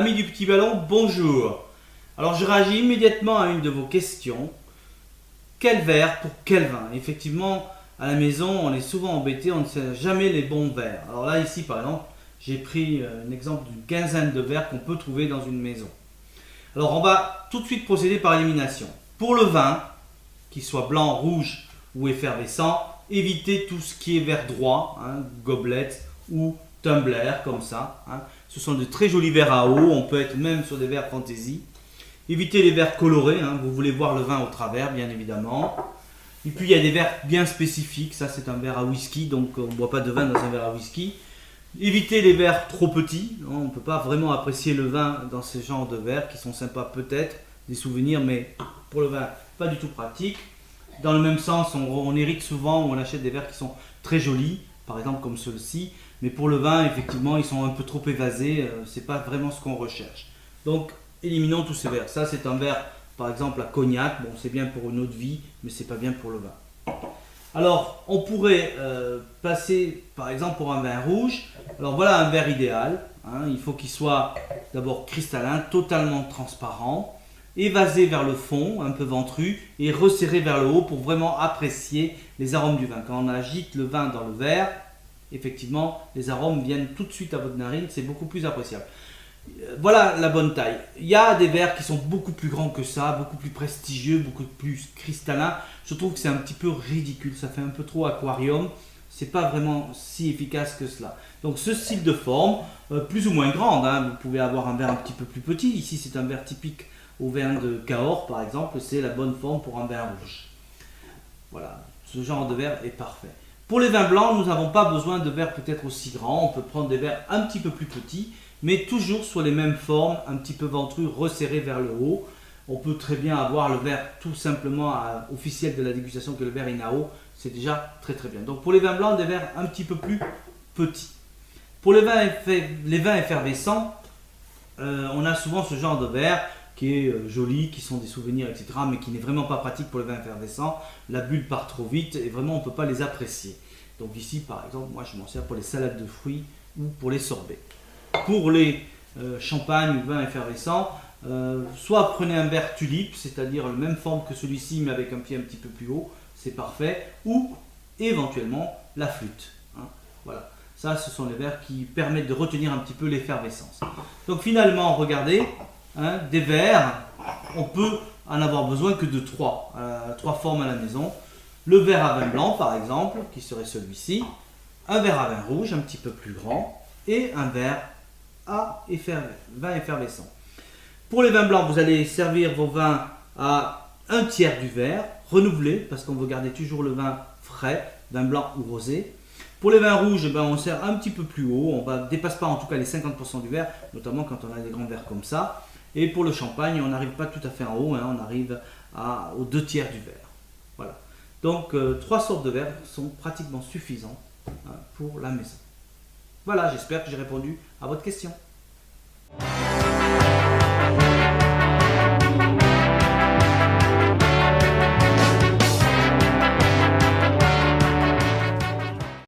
Amis du petit ballon, bonjour. Alors je réagis immédiatement à une de vos questions. Quel verre pour quel vin? Effectivement, à la maison, on est souvent embêté, on ne sait jamais les bons verres. Alors là, ici par exemple, j'ai pris un exemple d'une quinzaine de verres qu'on peut trouver dans une maison. Alors on va tout de suite procéder par élimination. Pour le vin, qu'il soit blanc, rouge ou effervescent, évitez tout ce qui est verre droit, gobelet ou tumbler comme ça. Ce sont de très jolis verres à eau, on peut être même sur des verres fantaisie. Évitez les verres colorés, vous voulez voir le vin au travers bien évidemment. Et puis il y a des verres bien spécifiques, ça c'est un verre à whisky, donc on ne boit pas de vin dans un verre à whisky. Évitez les verres trop petits, on ne peut pas vraiment apprécier le vin dans ce genre de verres qui sont sympas peut-être, des souvenirs, mais pour le vin pas du tout pratique. Dans le même sens, on hérite souvent ou on achète des verres qui sont très jolis, par exemple comme ceux-ci, mais pour le vin, effectivement, ils sont un peu trop évasés, c'est pas vraiment ce qu'on recherche. Donc, éliminons tous ces verres. Ça, c'est un verre, par exemple, à cognac, bon, c'est bien pour une eau de vie, mais c'est pas bien pour le vin. Alors, on pourrait passer, par exemple, pour un vin rouge. Alors, voilà un verre idéal. Il faut qu'il soit d'abord cristallin, totalement transparent, évasé vers le fond, un peu ventru, et resserré vers le haut pour vraiment apprécier les arômes du vin. Quand on agite le vin dans le verre, effectivement, les arômes viennent tout de suite à votre narine, c'est beaucoup plus appréciable. Voilà la bonne taille. Il y a des verres qui sont beaucoup plus grands que ça, beaucoup plus prestigieux, beaucoup plus cristallins. Je trouve que c'est un petit peu ridicule, ça fait un peu trop aquarium. C'est pas vraiment si efficace que cela. Donc ce style de forme, plus ou moins grande, vous pouvez avoir un verre un petit peu plus petit. Ici c'est un verre typique au vin de Cahors par exemple, c'est la bonne forme pour un vin rouge. Voilà, ce genre de verre est parfait. Pour les vins blancs, nous n'avons pas besoin de verres peut-être aussi grands, on peut prendre des verres un petit peu plus petits, mais toujours sur les mêmes formes, un petit peu ventrus, resserrés vers le haut. On peut très bien avoir le verre tout simplement officiel de la dégustation que le verre Inao, c'est déjà très très bien. Donc pour les vins blancs, des verres un petit peu plus petits. Pour les vins effervescents, on a souvent ce genre de verre qui est joli, qui sont des souvenirs, etc., mais qui n'est vraiment pas pratique pour le vin effervescent. La bulle part trop vite et vraiment on ne peut pas les apprécier. Donc ici par exemple, moi je m'en sers pour les salades de fruits ou pour les sorbets. Pour les champagnes ou vins effervescents, soit prenez un verre tulipe, c'est-à-dire la même forme que celui-ci mais avec un pied un petit peu plus haut, c'est parfait, ou éventuellement la flûte. Voilà, ça ce sont les verres qui permettent de retenir un petit peu l'effervescence. Donc finalement, regardez, des verres, on peut en avoir besoin que de trois formes à la maison. Le verre à vin blanc par exemple, qui serait celui-ci, un verre à vin rouge un petit peu plus grand, et un verre à vin effervescent. Pour les vins blancs, vous allez servir vos vins à un tiers du verre, renouvelé, parce qu'on veut garder toujours le vin frais, vin blanc ou rosé. Pour les vins rouges, on sert un petit peu plus haut, on ne dépasse pas en tout cas les 50% du verre, notamment quand on a des grands verres comme ça. Et pour le champagne, on n'arrive pas tout à fait en haut, on arrive aux 2 tiers du verre. Voilà. Donc 3 sortes de verres sont pratiquement suffisants pour la maison. Voilà, j'espère que j'ai répondu à votre question.